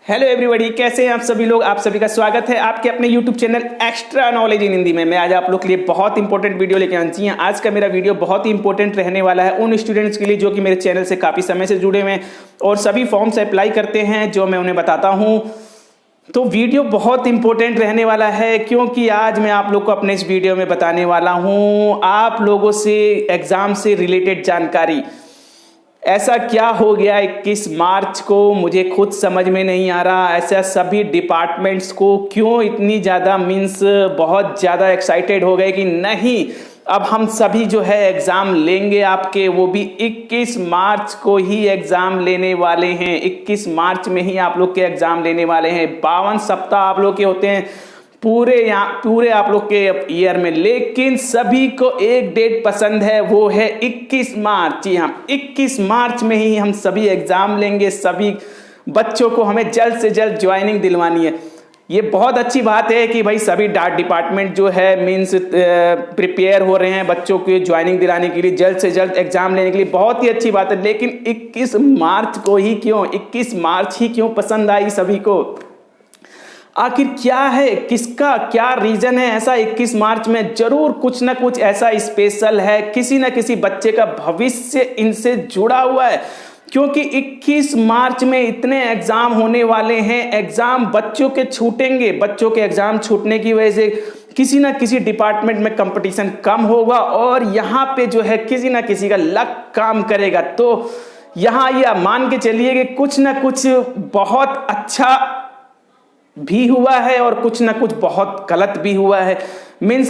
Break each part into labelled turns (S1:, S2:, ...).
S1: Hello everybody, कैसे हैं आप सभी लोग। आप सभी का स्वागत है आपके अपने YouTube channel extra knowledge in Hindi में। मैं आज आप लोग के लिए बहुत इंपॉर्टेंट वीडियो लेके आया हूं। आज का मेरा वीडियो बहुत ही इंपॉर्टेंट रहने वाला है उन स्टूडेंट्स के लिए जो कि मेरे चैनल से काफ़ी समय से जुड़े हुए हैं और सभी फॉर्म्स अप्लाई करते हैं, जो मैं उन्हें बताता हूँ। तो वीडियो बहुत इंपॉर्टेंट रहने वाला है क्योंकि आज मैं आप लोग को अपने इस वीडियो में बताने वाला हूँ आप लोगों से एग्ज़ाम से रिलेटेड जानकारी। ऐसा क्या हो गया 21 मार्च को, मुझे खुद समझ में नहीं आ रहा। ऐसा सभी डिपार्टमेंट्स को क्यों इतनी ज़्यादा बहुत ज़्यादा एक्साइटेड हो गए कि नहीं अब हम सभी जो है एग्ज़ाम लेंगे आपके, वो भी 21 मार्च को ही एग्ज़ाम लेने वाले हैं। 21 मार्च में ही आप लोग के एग्ज़ाम लेने वाले हैं। 52 सप्ताह आप लोग के होते हैं पूरे आप लोग के ईयर में, लेकिन सभी को एक डेट पसंद है, वो है 21 मार्च। जी हाँ, 21 मार्च में ही हम सभी एग्जाम लेंगे। सभी बच्चों को हमें जल्द से जल्द ज्वाइनिंग दिलवानी है। ये बहुत अच्छी बात है कि भाई सभी डिपार्टमेंट जो है प्रिपेयर हो रहे हैं बच्चों को ज्वाइनिंग दिलाने के लिए, जल्द से जल्द एग्जाम लेने के लिए। बहुत ही अच्छी बात है, लेकिन 21 मार्च को ही क्यों, 21 मार्च ही क्यों पसंद आई सभी को? आखिर क्या है, किसका क्या रीजन है ऐसा 21 मार्च में? जरूर कुछ ना कुछ ऐसा स्पेशल है, किसी ना किसी बच्चे का भविष्य इनसे जुड़ा हुआ है। क्योंकि 21 मार्च में इतने एग्जाम होने वाले हैं, एग्जाम बच्चों के छूटेंगे। बच्चों के एग्जाम छूटने की वजह से किसी ना किसी डिपार्टमेंट में कंपटीशन कम होगा और यहाँ पे जो है किसी ना किसी का लक काम करेगा। तो यहाँ यह मान के चलिए कि कुछ ना कुछ बहुत अच्छा भी हुआ है और कुछ ना कुछ बहुत गलत भी हुआ है।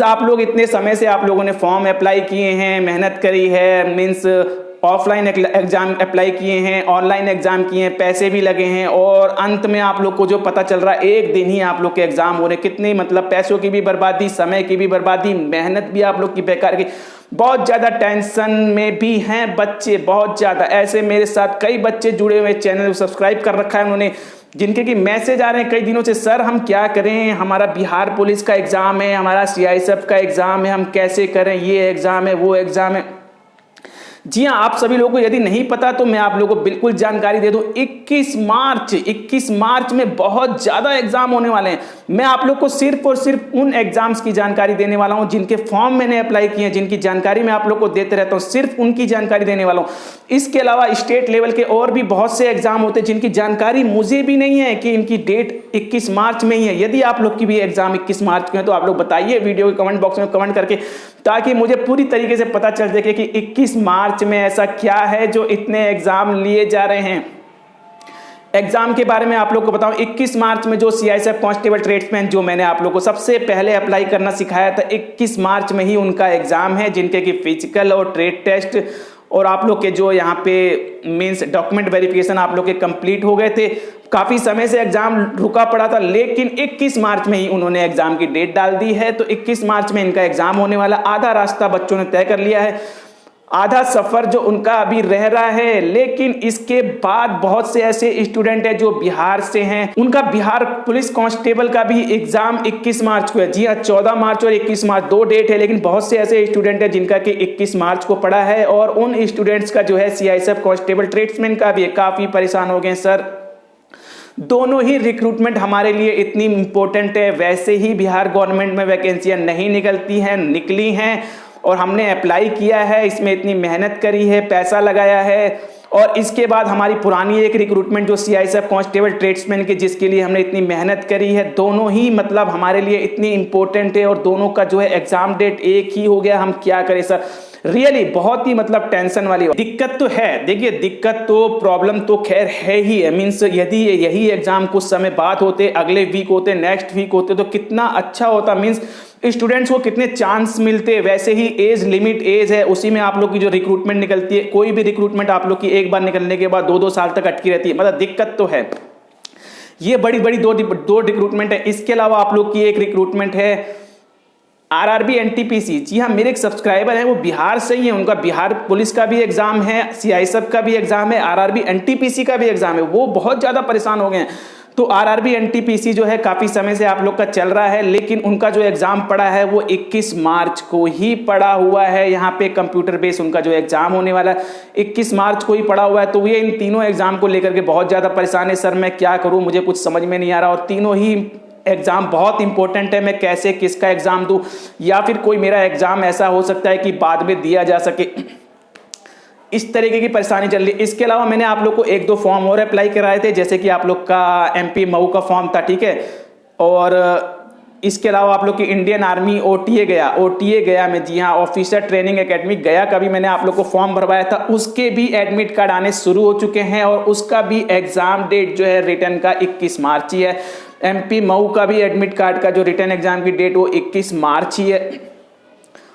S1: आप लोग इतने समय से आप लोगों ने फॉर्म अप्लाई किए हैं, मेहनत करी है, ऑफलाइन एग्जाम अप्लाई किए हैं, ऑनलाइन एग्जाम किए हैं, पैसे भी लगे हैं और अंत में आप लोग को जो पता चल रहा है एक दिन ही आप लोग के एग्जाम हो रहे। कितनी पैसों की भी बर्बादी, समय की भी बर्बादी, मेहनत भी आप लोग की बेकार की। बहुत ज़्यादा टेंशन में भी हैं बच्चे, बहुत ज़्यादा। ऐसे मेरे साथ कई बच्चे जुड़े हुए, चैनल को सब्सक्राइब कर रखा है उन्होंने, जिनके कि मैसेज आ रहे हैं कई दिनों से, सर हम क्या करें, हमारा बिहार पुलिस का एग्ज़ाम है, हमारा CISF का एग्ज़ाम है, हम कैसे करें, ये एग्ज़ाम है, वो एग्ज़ाम है। जी हाँ, आप सभी लोगों को यदि नहीं पता तो मैं आप लोगों को बिल्कुल जानकारी दे दूं। 21 मार्च में बहुत ज़्यादा एग्जाम होने वाले हैं। मैं आप लोग को सिर्फ और सिर्फ उन एग्जाम्स की जानकारी देने वाला हूं जिनके फॉर्म मैंने अप्लाई किए हैं, जिनकी जानकारी मैं आप लोग को देते रहता हूं, सिर्फ उनकी जानकारी देने वाला हूं। इसके अलावा स्टेट लेवल के और भी बहुत से एग्जाम होते हैं जिनकी जानकारी मुझे भी नहीं है कि इनकी डेट 21 मार्च में ही है। यदि आप लोग की भी एग्जाम 21 मार्च में है तो आप लोग बताइए वीडियो के कमेंट बॉक्स में कमेंट करके, ताकि मुझे पूरी तरीके से पता चल सके कि 21 मार्च में ऐसा क्या है जो इतने एग्जाम लिए जा रहे हैं। एग्जाम के बारे में आप लोग को बताऊं, 21 मार्च में जो CISF कांस्टेबल ट्रेड्समैन जो मैंने आप लोग को सबसे पहले अप्लाई करना सिखाया था, 21 मार्च में ही उनका एग्जाम है, जिनके कि फिजिकल और ट्रेड टेस्ट और आप लोग के जो यहाँ पे डॉक्यूमेंट वेरिफिकेशन आप लोग के कंप्लीट हो गए थे। काफ़ी समय से एग्जाम रुका पड़ा था, लेकिन 21 मार्च में ही उन्होंने एग्जाम की डेट डाल दी है। तो 21 मार्च में इनका एग्जाम होने वाला। आधा रास्ता बच्चों ने तय कर लिया है, आधा सफर जो उनका अभी रह रहा है। लेकिन इसके बाद बहुत से ऐसे स्टूडेंट हैं जो बिहार से हैं, उनका बिहार पुलिस कांस्टेबल का भी एग्जाम 21 मार्च को है। जी हाँ, 14 मार्च और 21 मार्च 2 डेट है, लेकिन बहुत से ऐसे स्टूडेंट हैं जिनका कि 21 मार्च को पड़ा है। और उन स्टूडेंट्स का जो है CISF कांस्टेबल ट्रेड्समैन का भी काफ़ी परेशान हो गए, सर दोनों ही रिक्रूटमेंट हमारे लिए इतनी इंपॉर्टेंट है, वैसे ही बिहार गवर्नमेंट में वैकेंसियां नहीं निकलती हैं, निकली हैं और हमने अप्लाई किया है, इसमें इतनी मेहनत करी है, पैसा लगाया है। और इसके बाद हमारी पुरानी एक रिक्रूटमेंट जो CISF कांस्टेबल ट्रेड्समैन की, जिसके लिए हमने इतनी मेहनत करी है, दोनों ही हमारे लिए इतनी इंपॉर्टेंट है और दोनों का जो है एग्जाम डेट एक ही हो गया। हम क्या करें सर, रियली बहुत ही टेंशन वाली दिक्कत तो है। देखिए दिक्कत तो, प्रॉब्लम तो खैर है ही है। यदि यही एग्जाम कुछ समय बाद होते, अगले वीक होते, नेक्स्ट वीक होते तो कितना अच्छा होता। स्टूडेंट्स को कितने चांस मिलते। वैसे ही एज लिमिट एज है, उसी में आप लोग की जो रिक्रूटमेंट निकलती है, कोई भी रिक्रूटमेंट आप लोग की एक बार निकलने के बाद 2-2 साल तक अटकी रहती है। दिक्कत तो है। ये बड़ी बड़ी दो रिक्रूटमेंट है। इसके अलावा आप लोग की एक रिक्रूटमेंट है RRB NTPC। जी हाँ, मेरे एक सब्सक्राइबर हैं, वो बिहार से ही है, उनका बिहार पुलिस का भी एग्जाम है, CISF का भी एग्जाम है, RRB NTPC का भी एग्जाम है। वो बहुत ज़्यादा परेशान हो गए हैं। तो आरआरबी एनटीपीसी जो है काफ़ी समय से आप लोग का चल रहा है, लेकिन उनका जो एग्ज़ाम पड़ा है वो 21 मार्च को ही पड़ा हुआ है। यहाँ पे कंप्यूटर बेस उनका जो एग्ज़ाम होने वाला है 21 मार्च को ही पड़ा हुआ है। तो ये इन तीनों एग्ज़ाम को लेकर के बहुत ज़्यादा परेशान है, सर मैं क्या करूँ, मुझे कुछ समझ में नहीं आ रहा, और तीनों ही एग्ज़ाम बहुत इंपॉर्टेंट है, मैं कैसे किसका एग्ज़ाम दूँ, या फिर कोई मेरा एग्ज़ाम ऐसा हो सकता है कि बाद में दिया जा सके, इस तरीके की परेशानी चल रही है। इसके अलावा मैंने आप लोग को 1-2 फॉर्म और अप्लाई कराए थे, जैसे कि आप लोग का एमपी मऊ का फॉर्म था, ठीक है, और इसके अलावा आप लोग की इंडियन आर्मी ओटीए गया में, जी हाँ, ऑफिसर ट्रेनिंग एकेडमी गया का भी मैंने आप लोग को फॉर्म भरवाया था, उसके भी एडमिट कार्ड आने शुरू हो चुके हैं, और उसका भी एग्जाम डेट जो है रिटर्न का 21 मार्च ही है। एमपी मऊ का भी एडमिट कार्ड का जो रिटर्न एग्जाम की डेट वो 21 मार्च ही है।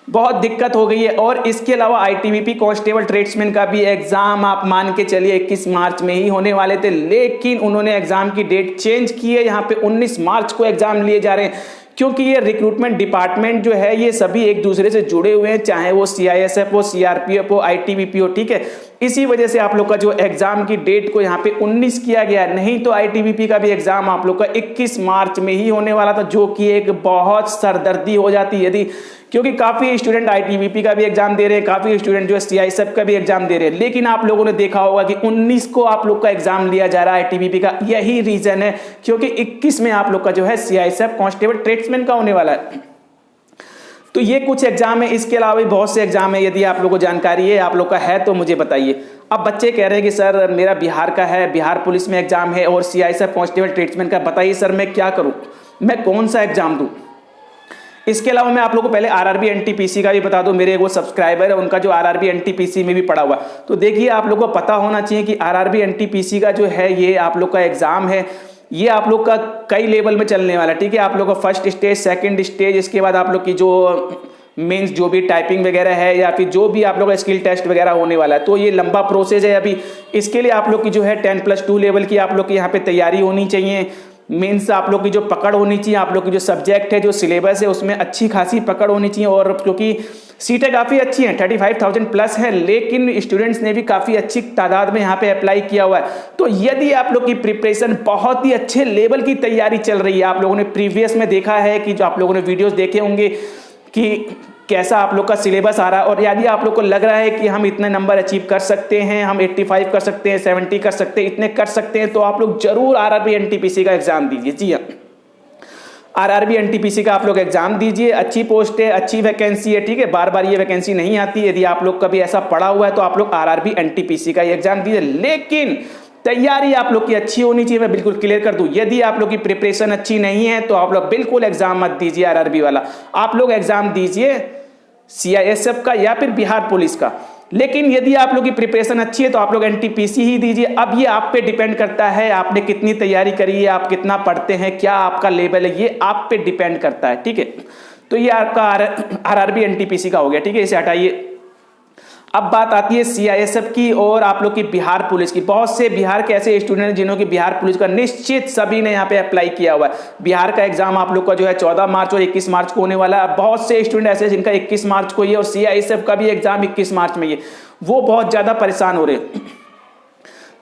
S1: बहुत दिक्कत हो गई है। और इसके अलावा आईटीबीपी कांस्टेबल ट्रेड्समैन का भी एग्जाम आप मान के चलिए 21 मार्च में ही होने वाले थे, लेकिन उन्होंने एग्जाम की डेट चेंज की है। यहाँ पे 19 मार्च को एग्जाम लिए जा रहे हैं, क्योंकि ये रिक्रूटमेंट डिपार्टमेंट जो है ये सभी एक दूसरे से जुड़े हुए हैं, चाहे वो सीआईएसएफ हो, सीआरपीएफ हो, आईटीबीपी हो, ठीक है। इसी वजह से आप लोग का जो एग्जाम की डेट को यहाँ पे 19 किया गया, नहीं तो आईटीबीपी का भी एग्जाम आप लोग का 21 मार्च में ही होने वाला था, जो कि एक बहुत सरदर्दी हो जाती यदि, क्योंकि काफी स्टूडेंट आईटीबीपी का भी एग्जाम दे रहे हैं, काफी स्टूडेंट जो है सीआईएसएफ का भी एग्जाम दे रहे हैं, लेकिन आप लोगों ने देखा होगा कि 19 को आप लोग का एग्जाम लिया जा रहा है आईटीबीपी का। यही रीजन है, क्योंकि 21 में आप लोग का जो है सीआईएसएफ कांस्टेबल ट्रेड्समैन का होने वाला है। तो ये कुछ एग्जाम है, इसके अलावा भी बहुत से एग्जाम है। यदि आप लोगों को जानकारी है, आप लोग का है, तो मुझे बताइए। अब बच्चे कह रहे हैं कि सर मेरा बिहार का है, बिहार पुलिस में एग्जाम है, और सीआईएसएफ कांस्टेबल ट्रेड्समैन का, बताइए सर मैं क्या करूं, मैं कौन सा एग्जाम दूं। इसके अलावा मैं आप लोगों को पहले आरआरबी एनटीपीसी का भी बता दूं, मेरे वो सब्सक्राइबर है उनका जो आरआरबी एनटीपीसी में भी पड़ा हुआ। तो देखिए, आप लोगों को पता होना चाहिए कि आरआरबी एनटीपीसी का जो है ये आप लोग का एग्जाम है, ये आप लोग का कई लेवल में चलने वाला है, ठीक है। आप लोग का फर्स्ट स्टेज, सेकंड स्टेज, इसके बाद आप लोग की जो मीन्स जो भी टाइपिंग वगैरह है, या फिर जो भी आप लोग का स्किल टेस्ट वगैरह होने वाला है, तो ये लंबा प्रोसेस है अभी। इसके लिए आप लोग की जो है 10+2 लेवल की आप लोग की यहाँ पे तैयारी होनी चाहिए। मीन्स आप लोग की जो पकड़ होनी चाहिए, आप लोग की जो सब्जेक्ट है, जो सिलेबस है, उसमें अच्छी खासी पकड़ होनी चाहिए। और क्योंकि सीटें काफ़ी अच्छी हैं, 35,000 प्लस है, लेकिन स्टूडेंट्स ने भी काफ़ी अच्छी तादाद में यहाँ पे अप्लाई किया हुआ है। तो यदि आप लोग की प्रिपरेशन बहुत ही अच्छे लेवल की तैयारी चल रही है, आप लोगों ने प्रीवियस में देखा है कि जो आप लोगों ने वीडियोस देखे होंगे कि कैसा आप लोग का सिलेबस आ रहा है, और यदि आप लोग को लग रहा है कि हम इतने नंबर अचीव कर सकते हैं, हम 85 कर सकते हैं, 70 कर सकते हैं, इतने कर सकते हैं, तो आप लोग जरूर आरआरबी एनटीपीसी का एग्जाम दीजिए। जी हाँ, आरआरबी एनटीपीसी का आप लोग एग्जाम दीजिए। अच्छी पोस्ट है, अच्छी वैकेंसी है, ठीक है, बार बार ये वैकेंसी नहीं आती। यदि आप लोग का भी ऐसा पड़ा हुआ है तो आप लोग आरआरबी एनटीपीसी का एग्जाम दीजिए, लेकिन तैयारी आप लोग की अच्छी होनी चाहिए। मैं बिल्कुल क्लियर कर दूं, यदि आप लोग की प्रिपरेशन अच्छी नहीं है तो आप लोग बिल्कुल एग्जाम मत दीजिए आरआरबी वाला। आप लोग एग्जाम दीजिए सीआईएसएफ का या फिर बिहार पुलिस का, लेकिन यदि आप लोग की प्रिपरेशन अच्छी है तो आप लोग एनटीपीसी ही दीजिए। अब ये आप पे डिपेंड करता है, आपने कितनी तैयारी करी है, आप कितना पढ़ते हैं, क्या आपका लेवल है, ये आप पे डिपेंड करता है, ठीक है। तो ये आपका आरआरबी एनटीपीसी का हो गया, ठीक है, इसे हटाइए। अब बात आती है सीआईएसएफ की और आप लोग की बिहार पुलिस की। बहुत से बिहार के ऐसे स्टूडेंट हैं जिन्होंने बिहार पुलिस का निश्चित सभी ने यहाँ पे अप्लाई किया हुआ है। बिहार का एग्जाम आप लोग का जो है 14 मार्च और 21 मार्च को होने वाला है। बहुत से स्टूडेंट ऐसे जिनका 21 मार्च को ही है, और सीआईएसएफ का भी एग्जाम 21 मार्च में ही है, वो बहुत ज्यादा परेशान हो रहे हैं।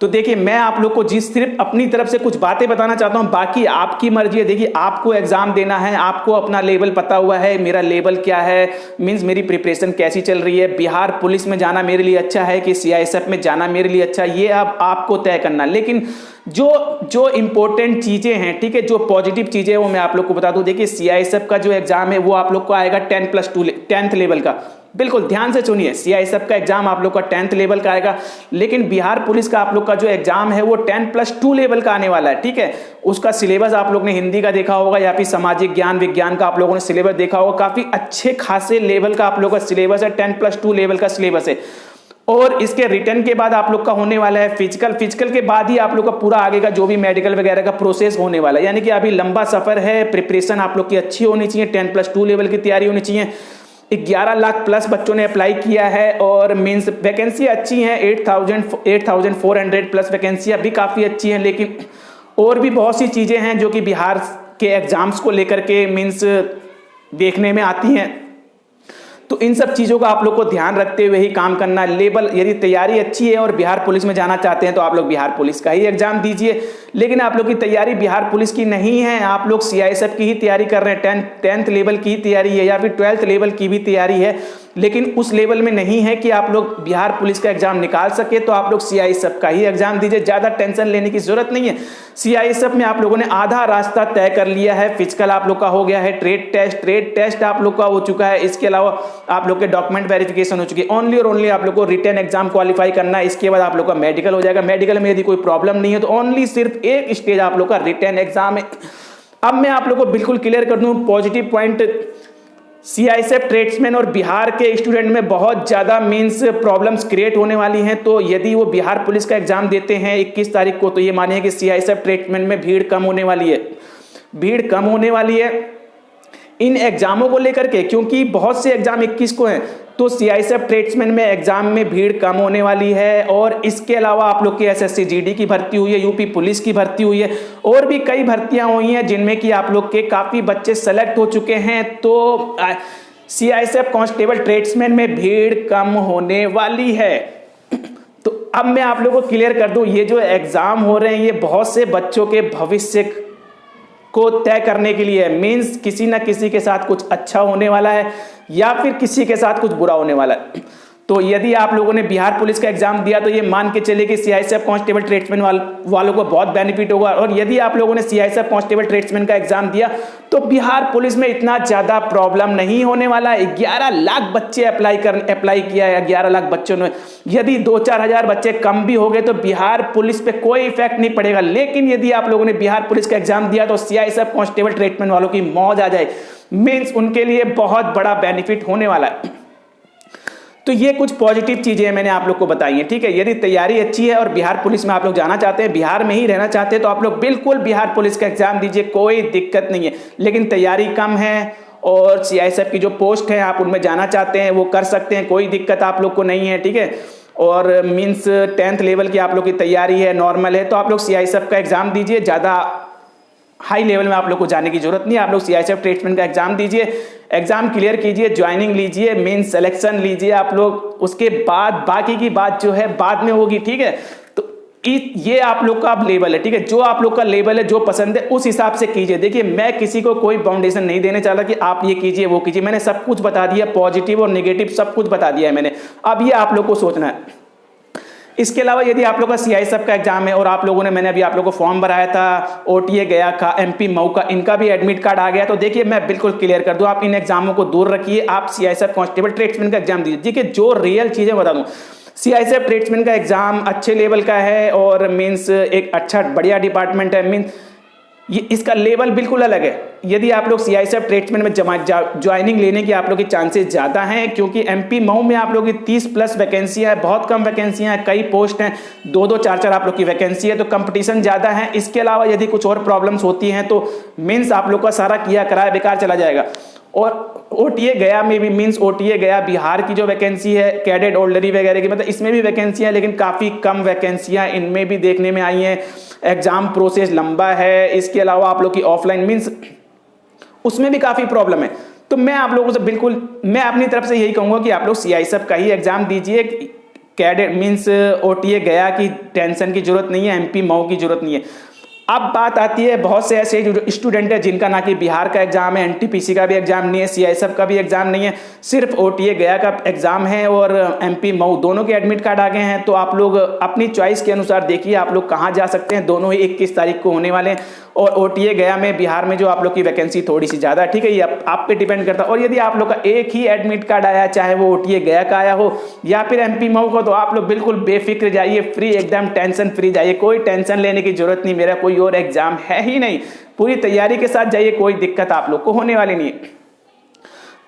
S1: तो देखिए, मैं आप लोग को सिर्फ अपनी तरफ से कुछ बातें बताना चाहता हूं, बाकी आपकी मर्जी है। देखिए, आपको एग्जाम देना है, आपको अपना लेवल पता हुआ है, मेरा लेवल क्या है, मींस मेरी प्रिपरेशन कैसी चल रही है, बिहार पुलिस में जाना मेरे लिए अच्छा है कि सीआईएसएफ में जाना मेरे लिए अच्छा है, ये अब आपको तय करना। लेकिन जो इंपॉर्टेंट चीजें हैं, ठीक है, जो पॉजिटिव चीजें हैं, वो मैं आप लोग को बता दूं। देखिए, सीआईएसएफ का जो एग्जाम है वो आप लोग को आएगा 10+2 10th लेवल का। बिल्कुल ध्यान से सुनिए, सीआईएसएफ का एग्जाम आप लोग का 10th लेवल का आएगा, लेकिन बिहार पुलिस का आप लोग का जो एग्जाम है वो 10+2 लेवल का आने वाला है, ठीक है। उसका सिलेबस आप लोग ने हिंदी का देखा होगा या फिर सामाजिक ज्ञान विज्ञान का आप लोगों ने सिलेबस देखा होगा। काफी अच्छे खासे लेवल का आप लोग का सिलेबस है, 10+2 लेवल का सिलेबस है। और इसके रिटर्न के बाद आप लोग का होने वाला है फिजिकल के बाद ही आप लोग का पूरा आगे का जो भी मेडिकल वगैरह का प्रोसेस होने वाला है। यानी कि अभी लंबा सफर है, प्रिपरेशन आप लोग की अच्छी होनी चाहिए, 10+2 लेवल की तैयारी होनी चाहिए। 11 लाख प्लस बच्चों ने अप्लाई किया है, और मींस वैकेंसी अच्छी हैं, 8,400 प्लस वैकेंसियां भी काफ़ी अच्छी हैं। लेकिन और भी बहुत सी चीज़ें हैं जो कि बिहार के एग्जाम्स को लेकर के मींस देखने में आती हैं। तो इन सब चीज़ों का आप लोग को ध्यान रखते हुए ही काम करना है। लेवल यदि तैयारी अच्छी है और बिहार पुलिस में जाना चाहते हैं तो आप लोग बिहार पुलिस का ही एग्जाम दीजिए। लेकिन आप लोग की तैयारी बिहार पुलिस की नहीं है, आप लोग CISF की ही तैयारी कर रहे हैं, 10th लेवल की तैयारी है या फिर 12th लेवल की भी तैयारी है, लेकिन उस लेवल में नहीं है कि आप लोग बिहार पुलिस का एग्जाम निकाल सके, तो आप लोग CISF का ही एग्जाम दीजिए। ज़्यादा टेंशन लेने की जरूरत नहीं है। CISF में आप लोगों ने आधा रास्ता तय कर लिया है। फिजिकल आप लोग का हो गया है, ट्रेड टेस्ट आप लोग का हो चुका है, इसके अलावा आप लोग के डॉक्यूमेंट वेरिफिकेशन हो चुकी है। ओनली और ओनली आप लोग को रिटन एग्जाम क्वालिफाई करना है, इसके बाद आप लोग का मेडिकल हो जाएगा। मेडिकल में यदि कोई प्रॉब्लम नहीं है तो ओनली सिर्फ एक स्टेज आप लोग का रिटन एग्जाम है। अब मैं आप लोग को बिल्कुल क्लियर कर दूं पॉजिटिव पॉइंट, CISF ट्रेड्समैन और बिहार के स्टूडेंट में बहुत ज़्यादा मीन्स प्रॉब्लम्स क्रिएट होने वाली हैं। तो यदि वो बिहार पुलिस का एग्जाम देते हैं 21 तारीख को, तो ये मानिए कि CISF ट्रेड्समैन में भीड़ कम होने वाली है, भीड़ कम होने वाली है इन एग्जामों को लेकर के, क्योंकि बहुत से एग्जाम 21 को हैं। तो CISF ट्रेड्समैन में एग्जाम में भीड़ कम होने वाली है। और इसके अलावा आप लोग की SSC GD की भर्ती हुई है, यूपी पुलिस की भर्ती हुई है, और भी कई भर्तियां हुई हैं जिनमें कि आप लोग के काफ़ी बच्चे सेलेक्ट हो चुके हैं। तो CISF कांस्टेबल ट्रेड्समैन में भीड़ कम होने वाली है। तो अब मैं आप लोगों को क्लियर कर दूं, ये जो एग्ज़ाम हो रहे हैं ये बहुत से बच्चों के भविष्य को तय करने के लिए है। मीन्स किसी ना किसी के साथ कुछ अच्छा होने वाला है या फिर किसी के साथ कुछ बुरा होने वाला है। तो यदि आप लोगों ने बिहार पुलिस का एग्जाम दिया तो ये मान के चले कि CISF कांस्टेबल ट्रेड्समैन वालों को बहुत बेनिफिट होगा। और यदि आप लोगों ने CISF कांस्टेबल ट्रेड्समैन का एग्जाम दिया तो बिहार पुलिस में इतना ज़्यादा प्रॉब्लम नहीं होने वाला है। 11 लाख बच्चे अप्लाई किया है, 11 लाख बच्चों ने, यदि 2-4 हज़ार बच्चे कम भी हो गए तो बिहार पुलिस पे कोई इफेक्ट नहीं पड़ेगा। लेकिन यदि आप लोगों ने बिहार पुलिस का एग्जाम दिया तो CISF कांस्टेबल ट्रेड्समैन वालों की मौज आ जाए, मीन्स उनके लिए बहुत बड़ा बेनिफिट होने वाला है। तो ये कुछ पॉजिटिव चीजें मैंने आप लोग को बताई हैं, ठीक है। यदि तैयारी अच्छी है और बिहार पुलिस में आप लोग जाना चाहते हैं, बिहार में ही रहना चाहते हैं, तो आप लोग बिल्कुल बिहार पुलिस का एग्जाम दीजिए, कोई दिक्कत नहीं है। लेकिन तैयारी कम है और CISF की जो पोस्ट है आप उनमें जाना चाहते हैं वो कर सकते हैं, कोई दिक्कत आप लोग को नहीं है, ठीक है। और मीन्स 10th लेवल की आप लोग की तैयारी है, नॉर्मल है, तो आप लोग CISF का एग्जाम दीजिए। ज़्यादा हाई लेवल में आप लोग को जाने की जरूरत नहीं है। आप लोग CISF ट्रेड्समैन का एग्जाम दीजिए, एग्जाम क्लियर कीजिए, ज्वाइनिंग लीजिए, मेन सिलेक्शन लीजिए आप लोग, उसके बाद बाकी की बात जो है बाद में होगी, ठीक है। तो ये आप लोग का अब लेवल है, ठीक है। जो आप लोग का लेवल है, जो पसंद है उस हिसाब से कीजिए। देखिए मैं किसी को कोई बाउंडेशन नहीं देने चाहता कि आप ये कीजिए वो कीजिए, मैंने सब कुछ बता दिया, पॉजिटिव और नेगेटिव सब कुछ बता दिया है मैंने। अब ये आप लोग को सोचना है। इसके अलावा यदि आप लोग का CISF का एग्जाम है और आप लोगों ने, मैंने अभी आप लोगों को फॉर्म भराया था, OTA गया का, MP मऊ का, इनका भी एडमिट कार्ड आ गया, तो देखिए मैं बिल्कुल क्लियर कर दूं, आप इन एग्जामों को दूर रखिए, आप CISF कांस्टेबल ट्रेड्समैन का एग्जाम दीजिए। देखिए जो रियल चीजें बता दूं, CISF ट्रेड्समैन का एग्जाम अच्छे लेवल का है और मीन्स एक अच्छा बढ़िया डिपार्टमेंट है, मीन्स ये इसका लेवल बिल्कुल अलग है। यदि आप लोग CISF ट्रेड्समैन में ज्वाइनिंग लेने की आप लोग के चांसेस ज़्यादा हैं, क्योंकि MP मऊ में आप लोग की 30+ वैकेंसियाँ हैं, बहुत कम वैकेंसियाँ हैं, कई पोस्ट हैं, 2-2, 4-4 आप लोग की वैकेंसी है, तो कंपटीशन ज़्यादा है। इसके अलावा यदि कुछ और प्रॉब्लम्स होती हैं तो मीन्स आप लोग का सारा किया कराया बेकार चला जाएगा। और OTA गया में भी, मीन्स OTA गया बिहार की जो वैकेंसी है, कैडेट ऑर्डनरी वगैरह की, मतलब इसमें भी वैकेंसियाँ, लेकिन काफ़ी कम वैकेंसियाँ इनमें भी देखने में आई हैं। एग्जाम प्रोसेस लंबा है। इसके अलावा आप लोग की ऑफलाइन मीन्स उसमें भी काफ़ी प्रॉब्लम है। तो मैं आप लोगों से बिल्कुल, मैं अपनी तरफ से यही कहूँगा कि आप लोग CISF का ही एग्जाम दीजिए। कैडेट मीन्स OTA गया की टेंशन की जरूरत नहीं है, MP मऊ की जरूरत नहीं है। अब बात आती है, बहुत से ऐसे स्टूडेंट है जिनका ना कि बिहार का एग्जाम है, NTPC का भी एग्जाम नहीं है, CISF का भी एग्जाम नहीं है, सिर्फ OTA गया का एग्जाम है और MP मऊ दोनों के एडमिट कार्ड आ गए हैं। तो आप लोग अपनी चॉइस के अनुसार देखिए आप लोग कहाँ जा सकते हैं। दोनों ही 21 तारीख को होने वाले हैं और OTA गया में बिहार में जो आप लोग की वैकेंसी थोड़ी सी ज़्यादा है, ठीक है, ये आप पे डिपेंड करता है। और यदि आप लोग का एक ही एडमिट कार्ड आया, चाहे वो OTA गया का आया हो या फिर MP मऊ को, तो आप लोग बिल्कुल बेफिक्र जाइए, फ्री, एकदम टेंशन फ्री जाइए, कोई टेंशन लेने की जरूरत नहीं। मेरा कोई और एग्जाम है ही नहीं, पूरी तैयारी के साथ जाइए, कोई दिक्कत आप लोग को होने वाली नहीं है।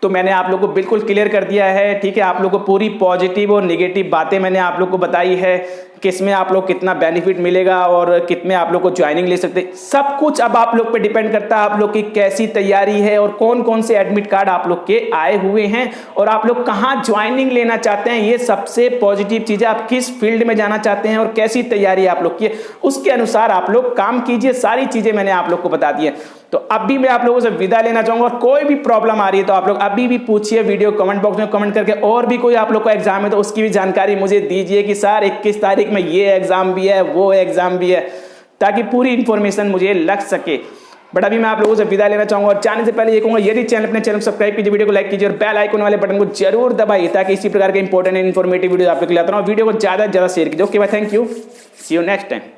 S1: तो मैंने आप लोग को बिल्कुल क्लियर कर दिया है, ठीक है। आप लोग को पूरी पॉजिटिव और नेगेटिव बातें मैंने आप लोग को बताई है किसमें आप लोग कितना बेनिफिट मिलेगा और कितने आप लोग को ज्वाइनिंग ले सकते, सब कुछ अब आप लोग पे डिपेंड करता है आप लोग की कैसी तैयारी है और कौन कौन से एडमिट कार्ड आप लोग के आए हुए हैं और आप लोग कहाँ ज्वाइनिंग लेना चाहते हैं। ये सबसे पॉजिटिव चीज है, आप किस फील्ड में जाना चाहते हैं और कैसी तैयारी आप लोग की, उसके अनुसार आप लोग काम कीजिए। सारी चीजें मैंने आप लोग को बता दी है। तो अब भी मैं आप लोगों से विदा लेना चाहूंगा और कोई भी प्रॉब्लम आ रही है तो आप लोग अभी भी पूछिए वीडियो कमेंट बॉक्स में कमेंट करके, और भी कोई आप लोग का एग्जाम है तो उसकी भी जानकारी मुझे दीजिए कि सर 21 तारीख में ये एग्जाम भी है वो एग्जाम भी है, ताकि पूरी इंफॉर्मेशन मुझे लग सके। बट अभी मैं आप लोगों से विदा लेना चाहूंगा और जाने से पहले ये कहूंगा, यदि अपने चैनल को सब्सक्राइब कीजिए, वीडियो को लाइक कीजिए और बेल आइकन वाले बटन को जरूर दबाइए ताकि इसी प्रकार के इंपॉर्टेंट इन्फॉर्मेटिव वीडियो आप लोग के लिए आता हूं। वीडियो को ज्यादा से ज्यादा शेयर कीजिए। Okay bye, thank you, see you next time.